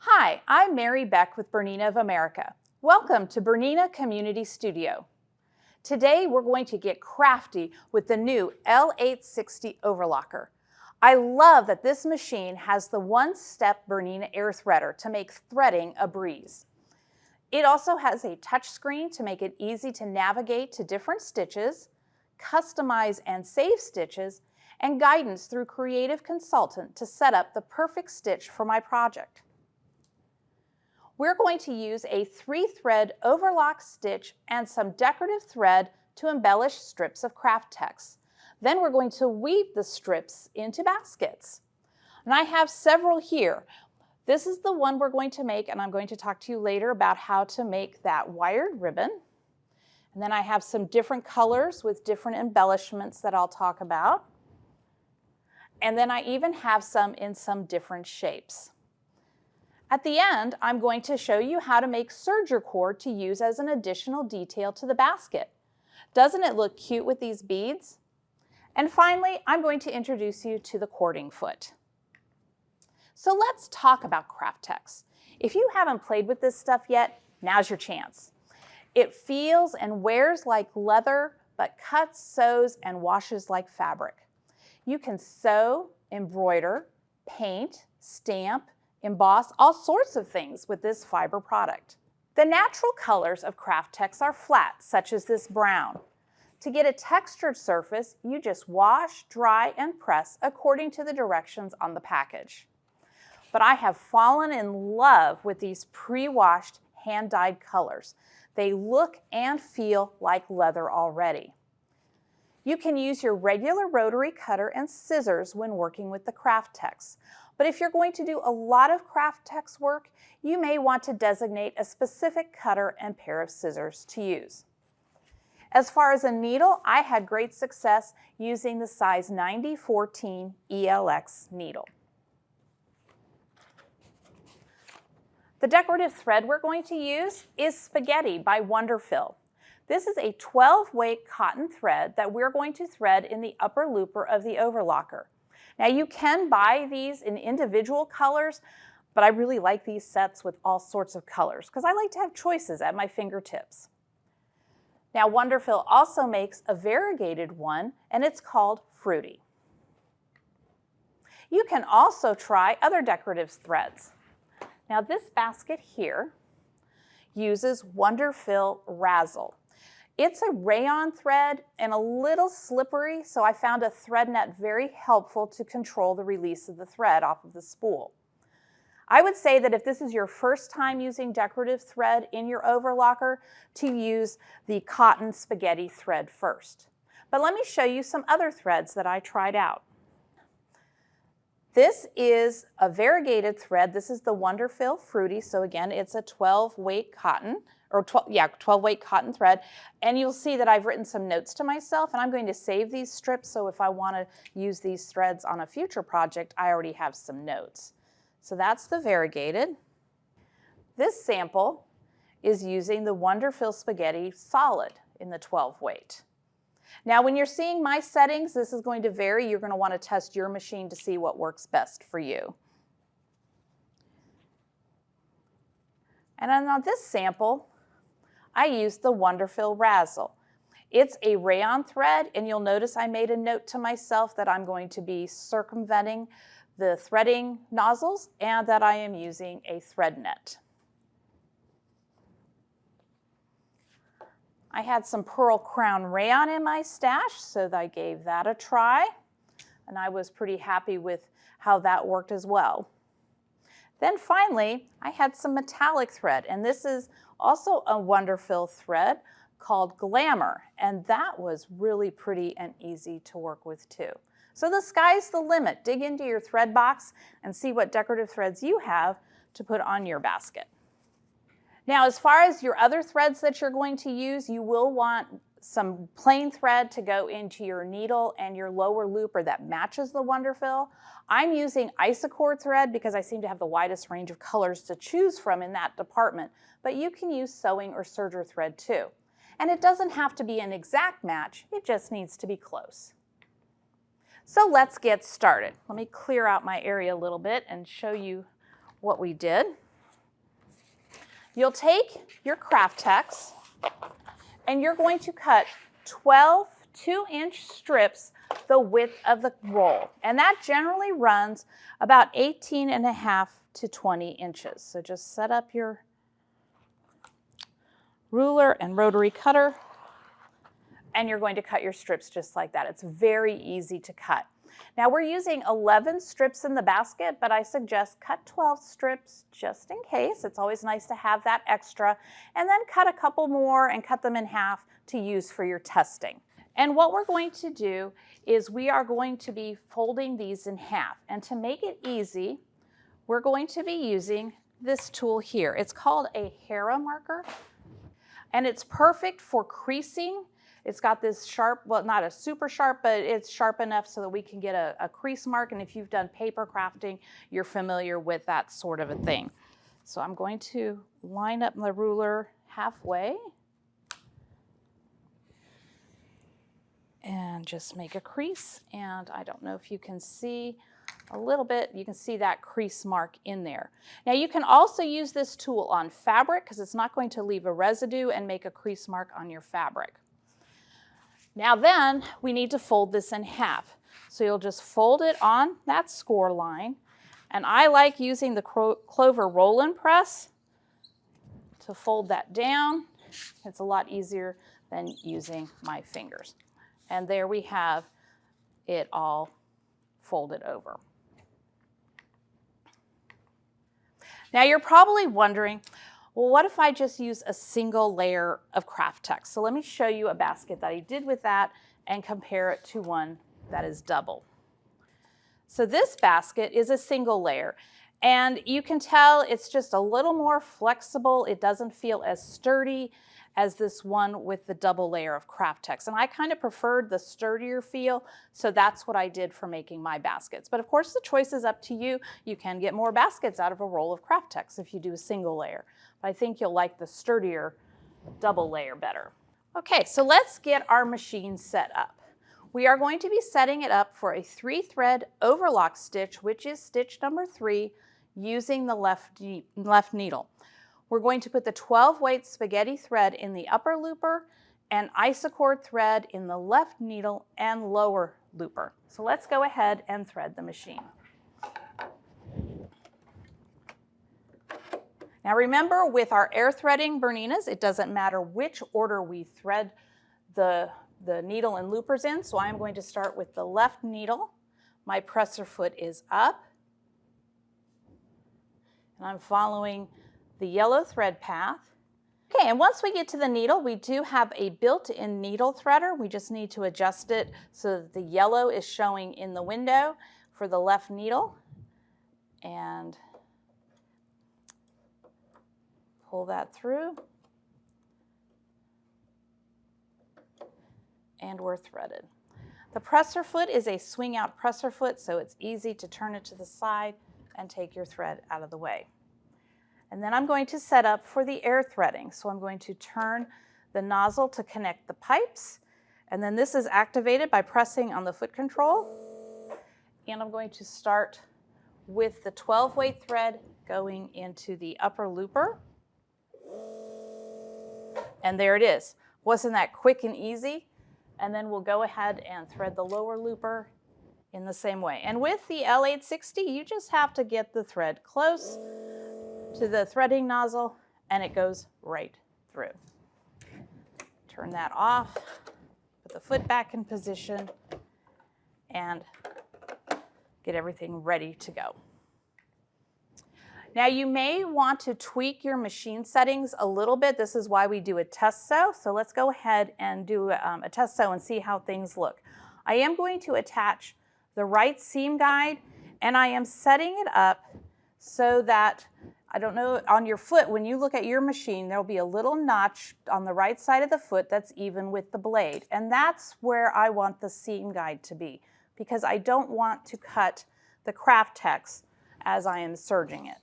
Hi, I'm Mary Beck with Bernina of America. Welcome to Bernina Community Studio. Today we're going to get crafty with the new L860 Overlocker. I love that this machine has the one-step Bernina air threader to make threading a breeze. It also has a touchscreen to make it easy to navigate to different stitches, customize and save stitches, and guidance through Creative Consultant to set up the perfect stitch for my project. We're going to use a 3-thread overlock stitch and some decorative thread to embellish strips of kraft-tex. Then we're going to weave the strips into baskets. And I have several here. This is the one we're going to make, and I'm going to talk to you later about how to make that wired ribbon. And then I have some different colors with different embellishments that I'll talk about. And then I even have some in some different shapes. At the end, I'm going to show you how to make serger cord to use as an additional detail to the basket. Doesn't it look cute with these beads? And finally, I'm going to introduce you to the cording foot. So let's talk about kraft-tex. If you haven't played with this stuff yet, now's your chance. It feels and wears like leather, but cuts, sews, and washes like fabric. You can sew, embroider, paint, stamp, emboss, all sorts of things with this fiber product. The natural colors of kraft-tex are flat, such as this brown. To get a textured surface, you just wash, dry, and press according to the directions on the package. But I have fallen in love with these pre-washed, hand-dyed colors. They look and feel like leather already. You can use your regular rotary cutter and scissors when working with the kraft-tex. But if you're going to do a lot of kraft-tex work, you may want to designate a specific cutter and pair of scissors to use. As far as a needle, I had great success using the size 90-14 ELX needle. The decorative thread we're going to use is Spaghetti by Wonderfil. This is a 12-weight cotton thread that we're going to thread in the upper looper of the overlocker. Now you can buy these in individual colors, but I really like these sets with all sorts of colors because I like to have choices at my fingertips. Now Wonderfil also makes a variegated one, and it's called Fruity. You can also try other decorative threads. Now this basket here uses Wonderfil Razzle. It's a rayon thread and a little slippery, so I found a thread net very helpful to control the release of the thread off of the spool. I would say that if this is your first time using decorative thread in your overlocker, to use the cotton spaghetti thread first. But let me show you some other threads that I tried out. This is a variegated thread. This is the Wonderfil Fruity, so again, it's a 12-weight cotton. 12-weight cotton thread, and you'll see that I've written some notes to myself, and I'm going to save these strips, so if I want to use these threads on a future project, I already have some notes. So that's the variegated. This sample is using the Wonderfil Spaghetti Solid in the 12-weight. Now when you're seeing my settings, this is going to vary. You're going to want to test your machine to see what works best for you. And then on this sample, I used the Wonderfil Razzle. It's a rayon thread, and you'll notice I made a note to myself that I'm going to be circumventing the threading nozzles and that I am using a thread net. I had some Pearl Crown rayon in my stash, so I gave that a try, and I was pretty happy with how that worked as well. Then finally, I had some metallic thread, and this is also a Wonderfil thread called Glamour, and that was really pretty and easy to work with too. So the sky's the limit. Dig into your thread box and see what decorative threads you have to put on your basket. Now, as far as your other threads that you're going to use, you will want some plain thread to go into your needle and your lower looper that matches the Wonderfil. I'm using isocord thread because I seem to have the widest range of colors to choose from in that department, but you can use sewing or serger thread too. And it doesn't have to be an exact match, it just needs to be close. So let's get started. Let me clear out my area a little bit and show you what we did. You'll take your kraft-tex and you're going to cut 12 2-inch strips the width of the roll. And that generally runs about 18.5 to 20 inches. So just set up your ruler and rotary cutter, and you're going to cut your strips just like that. It's very easy to cut. Now we're using 11 strips in the basket, but I suggest cut 12 strips just in case. It's always nice to have that extra, and then cut a couple more and cut them in half to use for your testing. And what we're going to do is we are going to be folding these in half. And to make it easy, we're going to be using this tool here. It's called a Hera marker, and it's perfect for creasing. It's got this sharp, well, not a super sharp, but it's sharp enough so that we can get a crease mark. And if you've done paper crafting, you're familiar with that sort of a thing. So I'm going to line up my ruler halfway and just make a crease. And I don't know if you can see a little bit, you can see that crease mark in there. Now you can also use this tool on fabric because it's not going to leave a residue and make a crease mark on your fabric. Now then, we need to fold this in half. So you'll just fold it on that score line. And I like using the Clover roll-in press to fold that down. It's a lot easier than using my fingers. And there we have it all folded over. Now you're probably wondering, well, what if I just use a single layer of kraft-tex? So let me show you a basket that I did with that and compare it to one that is double. So this basket is a single layer, and you can tell it's just a little more flexible. It doesn't feel as sturdy as this one with the double layer of kraft-tex. And I kind of preferred the sturdier feel, so that's what I did for making my baskets. But of course, the choice is up to you. You can get more baskets out of a roll of kraft-tex if you do a single layer. But I think you'll like the sturdier double layer better. Okay, so let's get our machine set up. We are going to be setting it up for a 3-thread overlock stitch, which is stitch number 3, using the left needle. We're going to put the 12-weight spaghetti thread in the upper looper and isocord thread in the left needle and lower looper. So let's go ahead and thread the machine. Now remember, with our air threading Berninas, it doesn't matter which order we thread the needle and loopers in. So I'm going to start with the left needle. My presser foot is up, and I'm following the yellow thread path. Okay, and once we get to the needle, we do have a built-in needle threader. We just need to adjust it so that the yellow is showing in the window for the left needle. And pull that through. And we're threaded. The presser foot is a swing out presser foot, so it's easy to turn it to the side and take your thread out of the way. And then I'm going to set up for the air threading. So I'm going to turn the nozzle to connect the pipes. And then this is activated by pressing on the foot control. And I'm going to start with the 12-weight thread going into the upper looper. And there it is. Wasn't that quick and easy? And then we'll go ahead and thread the lower looper in the same way. And with the L860, you just have to get the thread close to the threading nozzle, and it goes right through. Turn that off, put the foot back in position, and get everything ready to go. Now you may want to tweak your machine settings a little bit. This is why we do a test sew. So let's go ahead and do a test sew and see how things look. I am going to attach the right seam guide, and I am setting it up so that, I don't know, on your foot, when you look at your machine, there'll be a little notch on the right side of the foot that's even with the blade. And that's where I want the seam guide to be, because I don't want to cut the kraft-tex as I am serging it.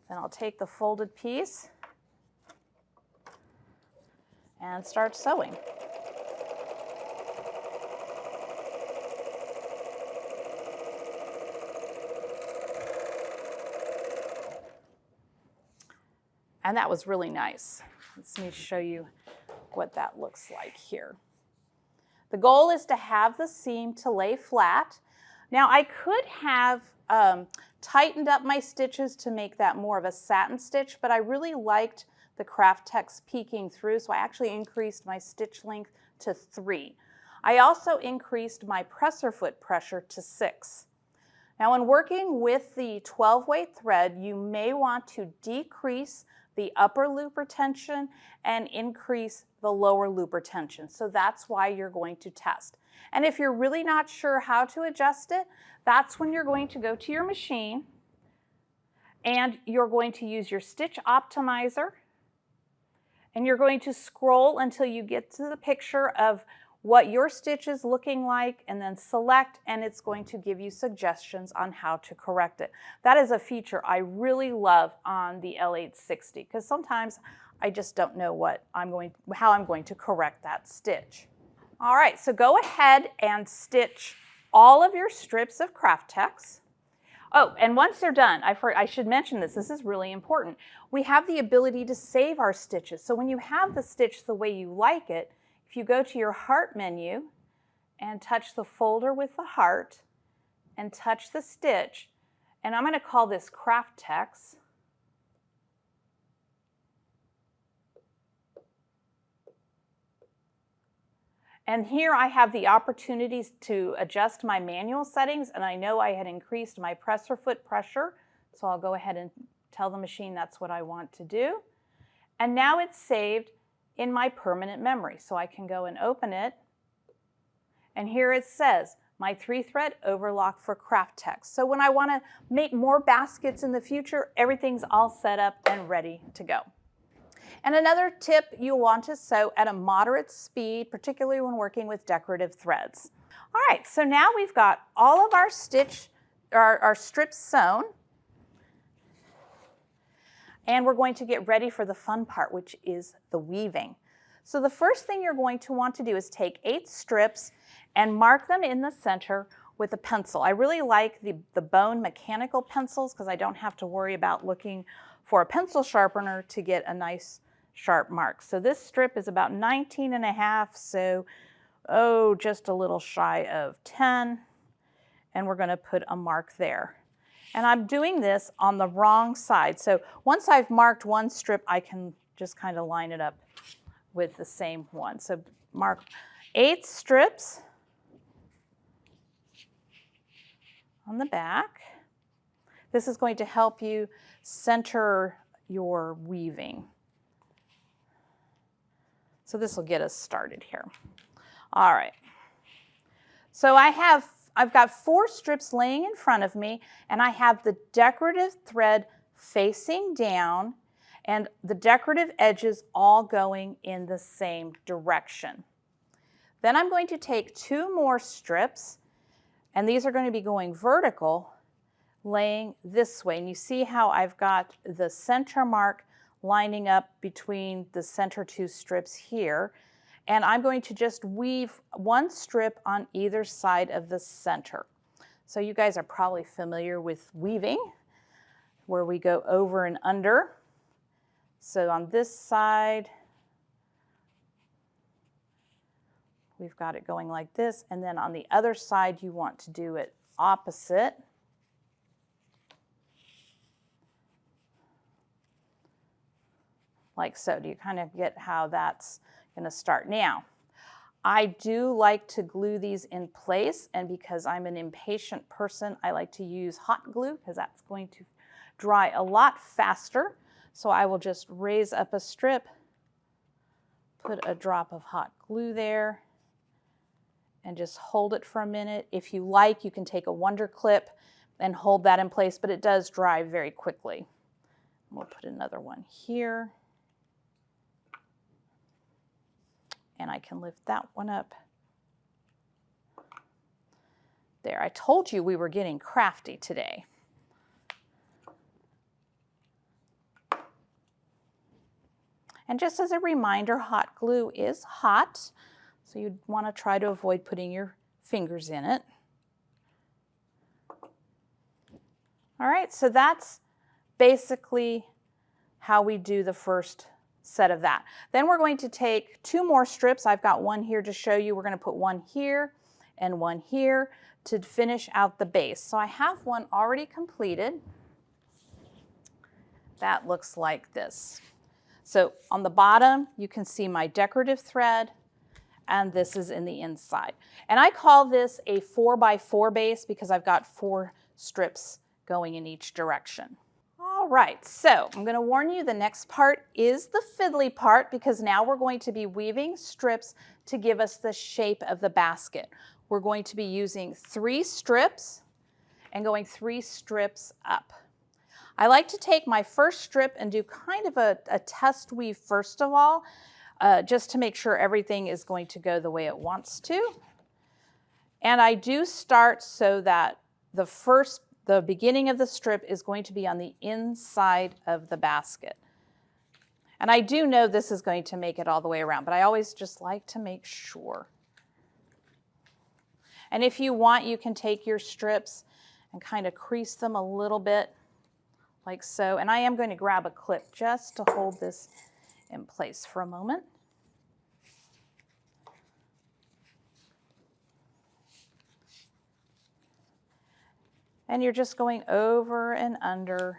Then I'll take the folded piece and start sewing. And that was really nice. Let me show you what that looks like here. The goal is to have the seam to lay flat. Now I could have tightened up my stitches to make that more of a satin stitch, but I really liked the kraft-tex peeking through, so I actually increased my stitch length to 3. I also increased my presser foot pressure to 6. Now when working with the 12-weight thread, you may want to decrease the upper loop retention and increase the lower loop retention. So that's why you're going to test. And if you're really not sure how to adjust it, that's when you're going to go to your machine and you're going to use your stitch optimizer and you're going to scroll until you get to the picture of what your stitch is looking like, and then select, and it's going to give you suggestions on how to correct it. That is a feature I really love on the L860 because sometimes I just don't know how I'm going to correct that stitch. All right, so go ahead and stitch all of your strips of kraft-tex. Oh, and once they're done, I should mention this is really important. We have the ability to save our stitches. So when you have the stitch the way you like it, if you go to your heart menu and touch the folder with the heart and touch the stitch, and I'm going to call this kraft-tex. And here I have the opportunities to adjust my manual settings, and I know I had increased my presser foot pressure, so I'll go ahead and tell the machine that's what I want to do. And now it's saved in my permanent memory. So I can go and open it, and here it says, my 3-thread overlock for kraft-tex. So when I want to make more baskets in the future, everything's all set up and ready to go. And another tip, you'll want to sew at a moderate speed, particularly when working with decorative threads. All right, so now we've got all of our strips sewn. And we're going to get ready for the fun part, which is the weaving. So the first thing you're going to want to do is take 8 strips and mark them in the center with a pencil. I really like the bone mechanical pencils because I don't have to worry about looking for a pencil sharpener to get a nice sharp mark. So this strip is about 19.5, so just a little shy of 10. And we're going to put a mark there. And I'm doing this on the wrong side. So once I've marked one strip, I can just kind of line it up with the same one. So mark 8 strips on the back. This is going to help you center your weaving. So this will get us started here. All right. So I've got 4 strips laying in front of me, and I have the decorative thread facing down and the decorative edges all going in the same direction. Then I'm going to take 2 more strips, and these are going to be going vertical, laying this way. And you see how I've got the center mark lining up between the center 2 strips here. And I'm going to just weave 1 strip on either side of the center. So you guys are probably familiar with weaving, where we go over and under. So on this side, we've got it going like this, and then on the other side, you want to do it opposite. Like so. Do you kind of get how that's going to start? Now, I do like to glue these in place, and because I'm an impatient person, I like to use hot glue because that's going to dry a lot faster. So I will just raise up a strip, put a drop of hot glue there, and just hold it for a minute. If you like, you can take a Wonder Clip and hold that in place, but it does dry very quickly. We'll put another one here. And I can lift that one up. There, I told you we were getting crafty today. And just as a reminder, hot glue is hot, so you'd want to try to avoid putting your fingers in it. All right, so that's basically how we do the first set of that. Then we're going to take 2 more strips. I've got one here to show you. We're going to put one here and one here to finish out the base. So I have one already completed. That looks like this. So on the bottom, you can see my decorative thread, and this is in the inside. And I call this a 4x4 base because I've got 4 strips going in each direction. All right, so I'm going to warn you the next part is the fiddly part because now we're going to be weaving strips to give us the shape of the basket. We're going to be using 3 strips and going 3 strips up. I like to take my first strip and do kind of a test weave first of all, just to make sure everything is going to go the way it wants to. And I do start so that the beginning of the strip is going to be on the inside of the basket. And I do know this is going to make it all the way around, but I always just like to make sure. And if you want, you can take your strips and kind of crease them a little bit like so. And I am going to grab a clip just to hold this in place for a moment. And you're just going over and under,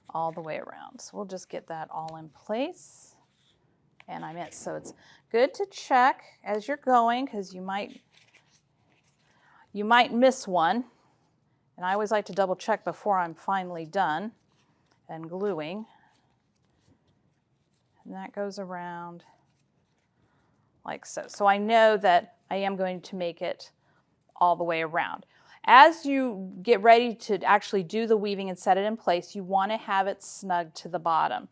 all the way around. So we'll just get that all in place. And I'm in. So it's good to check as you're going because you might miss one. And I always like to double check before I'm finally done and gluing. And that goes around like so. So I know that I am going to make it all the way around. As you get ready to actually do the weaving and set it in place, you want to have it snug to the bottom.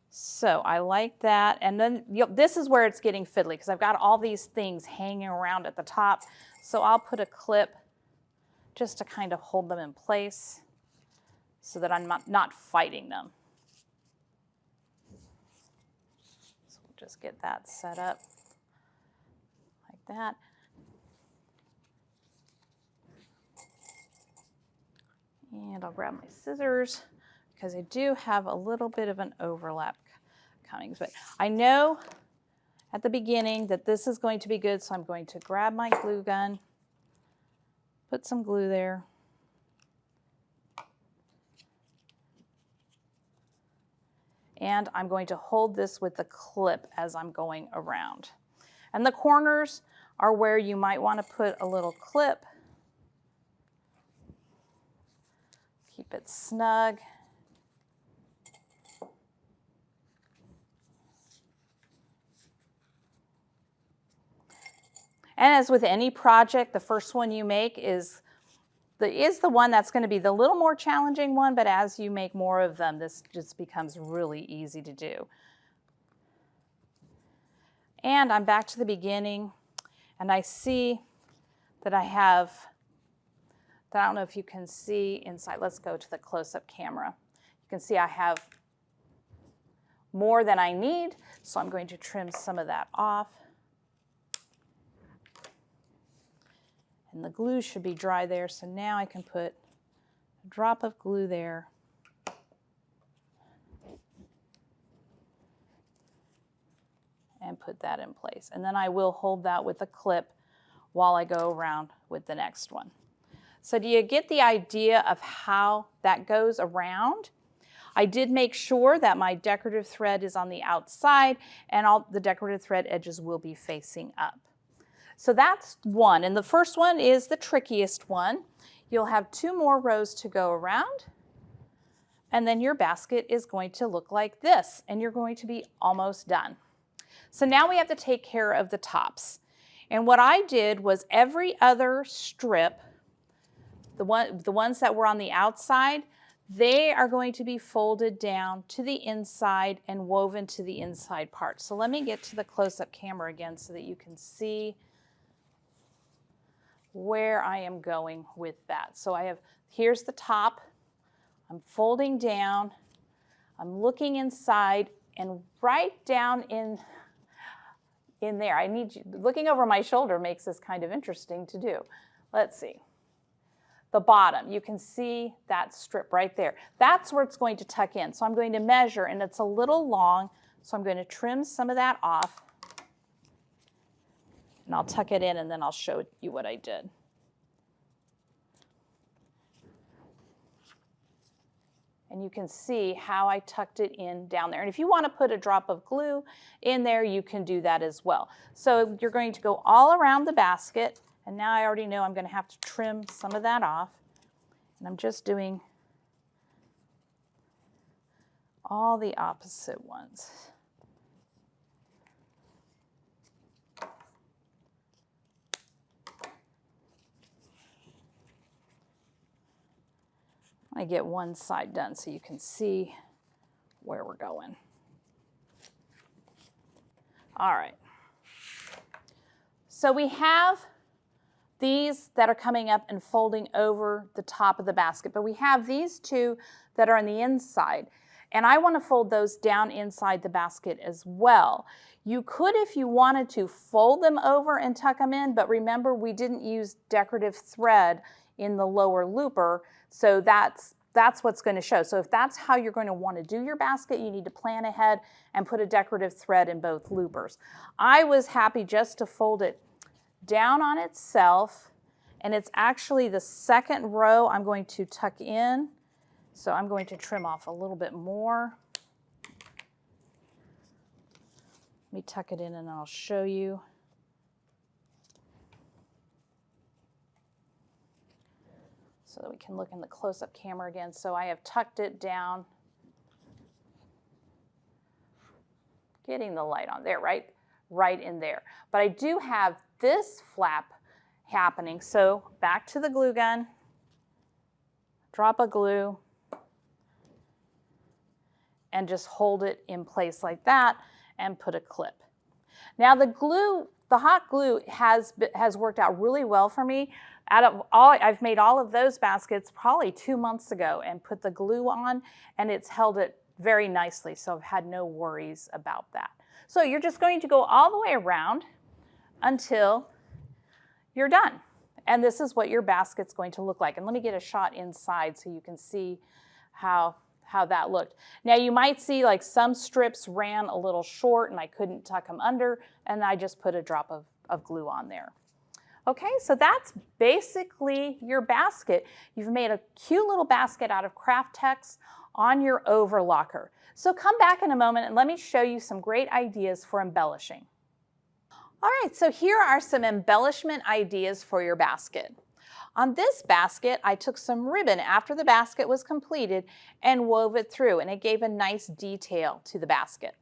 So I like that. And then this is where it's getting fiddly because I've got all these things hanging around at the top. So I'll put a clip just to kind of hold them in place so that I'm not fighting them. So we'll just get that set up like that. And I'll grab my scissors because I do have a little bit of an overlap coming. But I know at the beginning that this is going to be good, so I'm going to grab my glue gun, put some glue there. And I'm going to hold this with the clip as I'm going around. And the corners are where you might want to put a little clip. Keep it snug. And as with any project, the first one you make is the one that's going to be the little more challenging one, but as you make more of them, this just becomes really easy to do. And I'm back to the beginning, and I see that I don't know if you can see inside. Let's go to the close-up camera. You can see I have more than I need, so I'm going to trim some of that off. And the glue should be dry there, so now I can put a drop of glue there. And put that in place. And then I will hold that with a clip while I go around with the next one. So do you get the idea of how that goes around? I did make sure that my decorative thread is on the outside and all the decorative thread edges will be facing up. So that's one, and the first one is the trickiest one. You'll have 2 more rows to go around, and then your basket is going to look like this, and you're going to be almost done. So now we have to take care of the tops. And what I did was every other strip, the ones that were on the outside, they are going to be folded down to the inside and woven to the inside part. So let me get to the close-up camera again so that you can see where I am going with that. So here's the top, I'm folding down, I'm looking inside, and right down in there, looking over my shoulder makes this kind of interesting to do. Let's see. the bottom. You can see that strip right there. That's where it's going to tuck in. So I'm going to measure, and it's a little long, so I'm going to trim some of that off. And I'll tuck it in, and then I'll show you what I did. And you can see how I tucked it in down there. And if you want to put a drop of glue in there, you can do that as well. So you're going to go all around the basket. And now I already know I'm going to have to trim some of that off. And I'm just doing all the opposite ones. I get one side done so you can see where we're going. All right. So we have these that are coming up and folding over the top of the basket, but we have these two that are on the inside, and I want to fold those down inside the basket as well. You could, if you wanted to, fold them over and tuck them in, but remember we didn't use decorative thread in the lower looper, so that's what's going to show. So if that's how you're going to want to do your basket, you need to plan ahead and put a decorative thread in both loopers. I was happy just to fold it down on itself, and it's actually the second row I'm going to tuck in. So I'm going to trim off a little bit more. Let me tuck it in and I'll show you. So that we can look in the close-up camera again. So I have tucked it down. Getting the light on there, right in there. But I do have this flap happening. So back to the glue gun, drop a glue, and just hold it in place like that and put a clip. Now the glue, the hot glue has worked out really well for me. Out of all, I've made all of those baskets probably 2 months ago and put the glue on, and it's held it very nicely, so I've had no worries about that. So you're just going to go all the way around until you're done. And this is what your basket's going to look like. And let me get a shot inside so you can see how that looked. Now you might see like some strips ran a little short and I couldn't tuck them under, and I just put a drop of glue on there. Okay, so that's basically your basket. You've made a cute little basket out of kraft-tex on your overlocker. So come back in a moment and let me show you some great ideas for embellishing. All right, so here are some embellishment ideas for your basket. On this basket, I took some ribbon after the basket was completed and wove it through, and it gave a nice detail to the basket.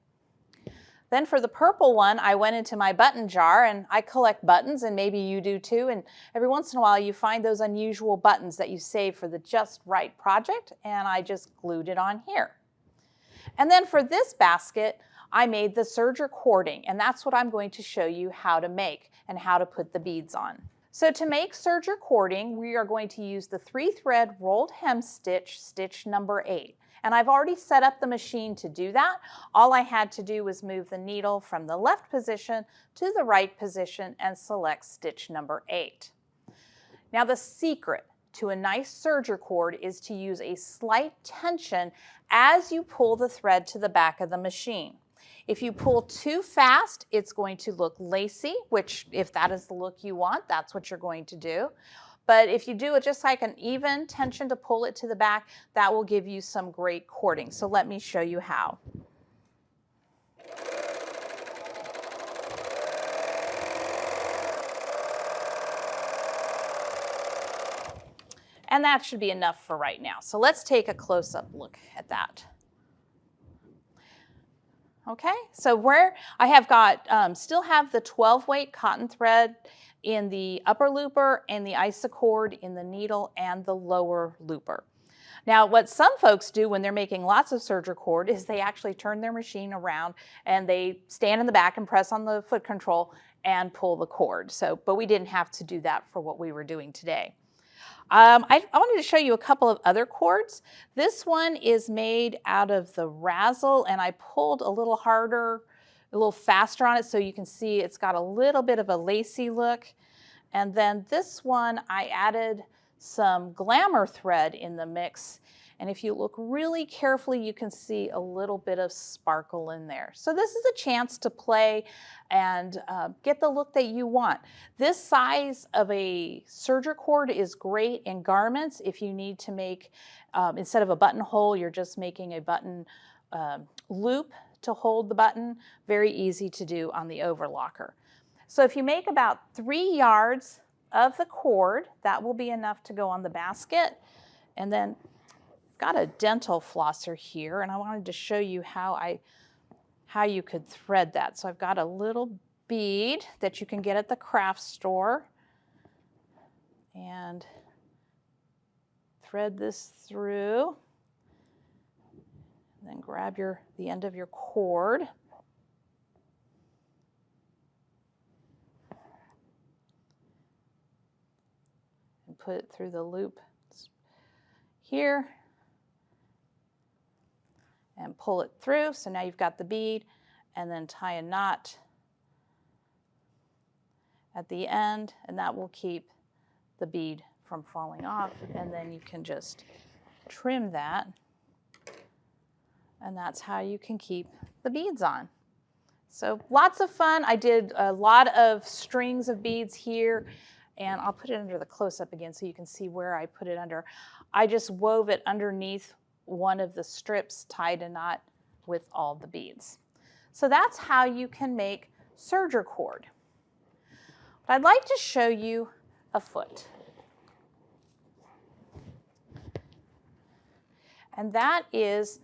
Then for the purple one, I went into my button jar, and I collect buttons, and maybe you do too, and every once in a while you find those unusual buttons that you save for the just right project, and I just glued it on here. And then for this basket, I made the serger cording, and that's what I'm going to show you how to make and how to put the beads on. So to make serger cording, we are going to use the 3-thread rolled hem stitch, stitch number 8. And I've already set up the machine to do that. All I had to do was move the needle from the left position to the right position and select stitch number 8. Now the secret to a nice serger cord is to use a slight tension as you pull the thread to the back of the machine. If you pull too fast, it's going to look lacy, which if that is the look you want, that's what you're going to do. But if you do it just like an even tension to pull it to the back, that will give you some great cording. So let me show you how. And that should be enough for right now. So let's take a close-up look at that. Okay, so where I have got, still have the 12-weight cotton thread in the upper looper and the isocord in the needle and the lower looper. Now what some folks do when they're making lots of serger cord is they actually turn their machine around and they stand in the back and press on the foot control and pull the cord. So, but we didn't have to do that for what we were doing today. I wanted to show you a couple of other cords. This one is made out of the razzle, and I pulled a little harder, a little faster on it, so you can see it's got a little bit of a lacy look. And then this one, I added some glamour thread in the mix. And if you look really carefully, you can see a little bit of sparkle in there. So this is a chance to play and get the look that you want. This size of a serger cord is great in garments if you need to make, instead of a buttonhole, you're just making a button loop to hold the button. Very easy to do on the overlocker. So if you make about 3 yards of the cord, that will be enough to go on the basket. And then got a dental flosser here, and I wanted to show you how you could thread that. So I've got a little bead that you can get at the craft store, and thread this through, and then grab the end of your cord. And put it through the loop here. And pull it through. So now you've got the bead, and then tie a knot at the end, and that will keep the bead from falling off. And then you can just trim that, and that's how you can keep the beads on. So lots of fun. I did a lot of strings of beads here, and I'll put it under the close-up again so you can see where I put it under. I just wove it underneath one of the strips, tied a knot with all the beads. So that's how you can make serger cord. But I'd like to show you a foot. And that is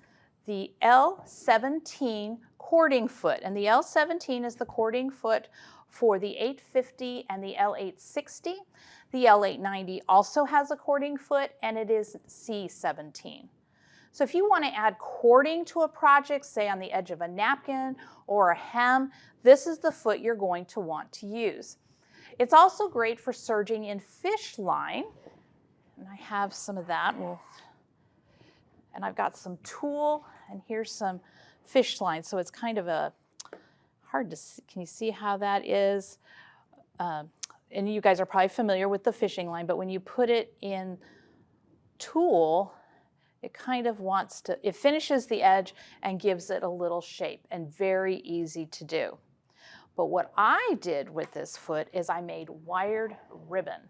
the L17 cording foot. And the L17 is the cording foot for the 850 and the L860. The L890 also has a cording foot, and it is C17. So if you want to add cording to a project, say on the edge of a napkin or a hem, this is the foot you're going to want to use. It's also great for serging in fish line, and I have some of that. And I've got some tulle, and here's some fish line. So it's kind of a hard to see. Can you see how that is? And you guys are probably familiar with the fishing line, but when you put it in tulle, it kind of it finishes the edge and gives it a little shape, and very easy to do. But what I did with this foot is I made wired ribbon.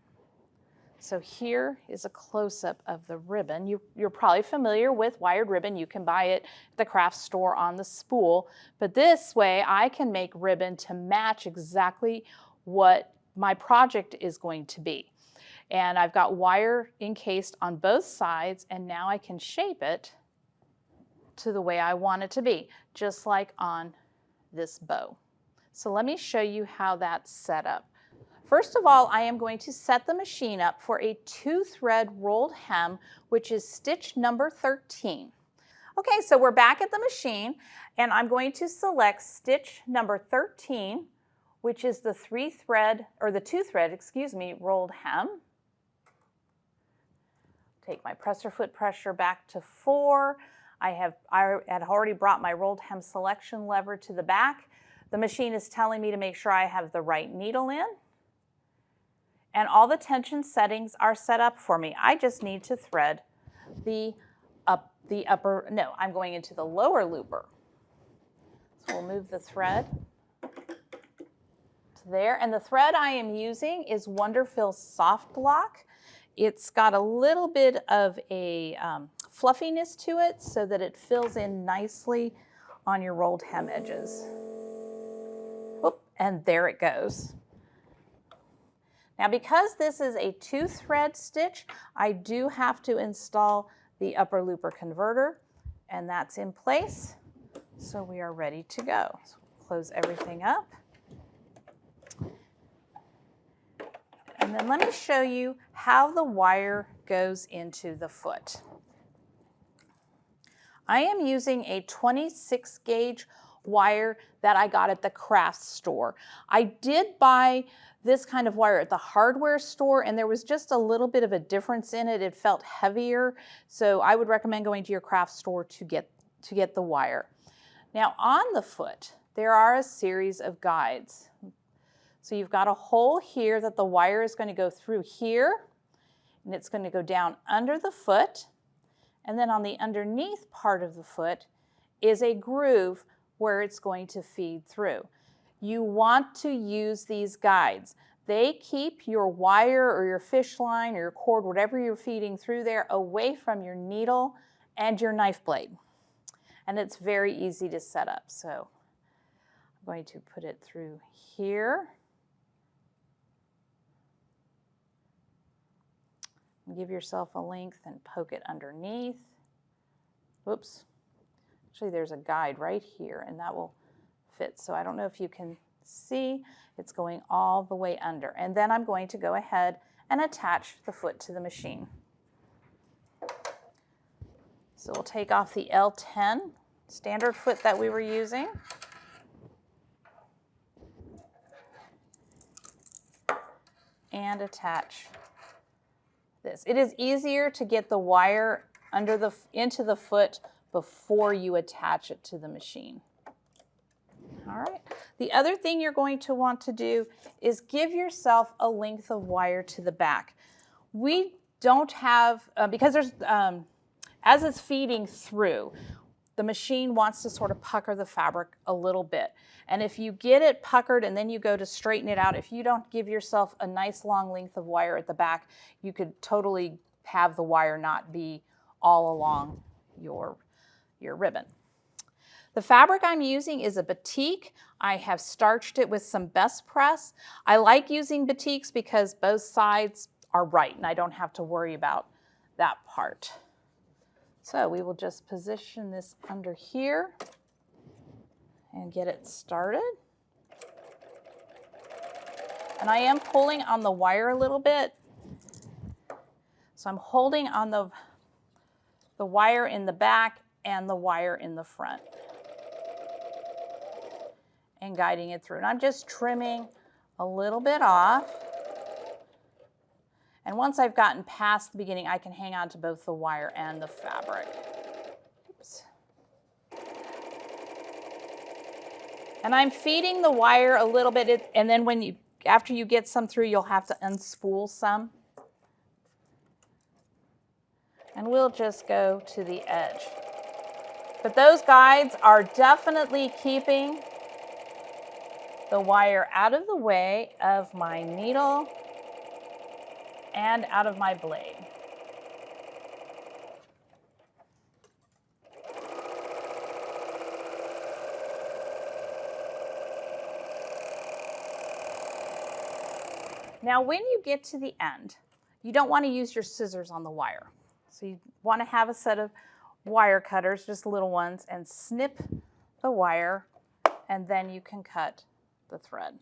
So here is a close-up of the ribbon. You're probably familiar with wired ribbon. You can buy it at the craft store on the spool, but this way I can make ribbon to match exactly what my project is going to be. And I've got wire encased on both sides, and now I can shape it to the way I want it to be, just like on this bow. So let me show you how that's set up. First of all, I am going to set the machine up for a 2-thread rolled hem, which is stitch number 13. Okay, so we're back at the machine, and I'm going to select stitch number 13, which is the 2-thread, rolled hem. Take my presser foot pressure back to 4. I had already brought my rolled hem selection lever to the back. The machine is telling me to make sure I have the right needle in. And all the tension settings are set up for me. I just need to thread I'm going into the lower looper. So we'll move the thread to there. And the thread I am using is Wonderfill Soft Lock. It's got a little bit of a fluffiness to it so that it fills in nicely on your rolled hem edges. Oop, and there it goes. Now because this is a 2-thread stitch, I do have to install the upper looper converter, and that's in place. So we are ready to go. So close everything up. And then let me show you how the wire goes into the foot. I am using a 26 gauge wire that I got at the craft store. I did buy this kind of wire at the hardware store, and there was just a little bit of a difference in it. It felt heavier, so I would recommend going to your craft store to get the wire. Now on the foot, there are a series of guides. So you've got a hole here that the wire is going to go through here. and it's going to go down under the foot, and then on the underneath part of the foot is a groove where it's going to feed through. You want to use these guides. They keep your wire or your fish line or your cord, whatever you're feeding through there, away from your needle and your knife blade. And it's very easy to set up. So I'm going to put it through here. Give yourself a length and poke it underneath. Whoops. Actually, there's a guide right here, and that will fit. So I don't know if you can see, it's going all the way under. And then I'm going to go ahead and attach the foot to the machine. So we'll take off the L10 standard foot that we were using. And attach this. It is easier to get the wire into the foot before you attach it to the machine. All right. The other thing you're going to want to do is give yourself a length of wire to the back. We don't have, because there's, as it's feeding through, the machine wants to sort of pucker the fabric a little bit. And if you get it puckered and then you go to straighten it out, if you don't give yourself a nice long length of wire at the back, you could totally have the wire not be all along your ribbon. The fabric I'm using is a batik. I have starched it with some best press. I like using batiks because both sides are right and I don't have to worry about that part. So we will just position this under here and get it started. And I am pulling on the wire a little bit. So I'm holding on the wire in the back and the wire in the front and guiding it through. And I'm just trimming a little bit off. And once I've gotten past the beginning, I can hang on to both the wire and the fabric. Oops. And I'm feeding the wire a little bit, and then after you get some through, you'll have to unspool some. And we'll just go to the edge. But those guides are definitely keeping the wire out of the way of my needle and out of my blade. Now when you get to the end, you don't want to use your scissors on the wire. So you want to have a set of wire cutters, just little ones, and snip the wire, and then you can cut the thread.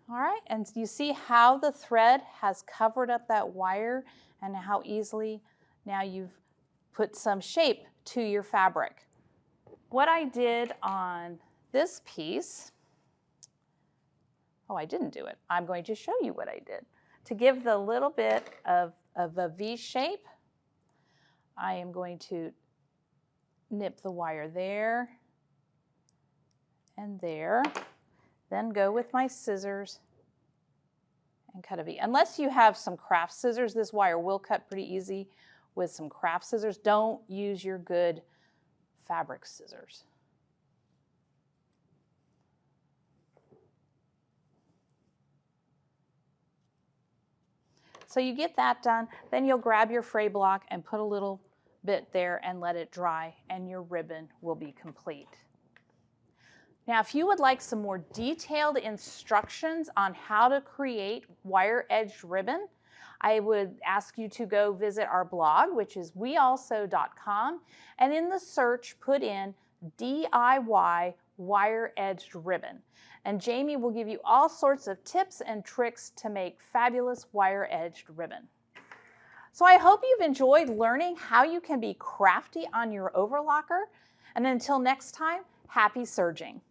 All right, and you see how the thread has covered up that wire and how easily now you've put some shape to your fabric. What I did on this piece, oh, I didn't do it. I'm going to show you what I did. To give the little bit of a V shape, I am going to nip the wire there and there, then go with my scissors and cut a V. Unless you have some craft scissors, this wire will cut pretty easy with some craft scissors. Don't use your good fabric scissors. So you get that done, then you'll grab your fray block and put a little bit there and let it dry, and your ribbon will be complete. Now, if you would like some more detailed instructions on how to create wire-edged ribbon, I would ask you to go visit our blog, which is WeAllSew.com, and in the search, put in DIY wire-edged ribbon. And Jamie will give you all sorts of tips and tricks to make fabulous wire-edged ribbon. So I hope you've enjoyed learning how you can be crafty on your overlocker. And until next time, happy serging.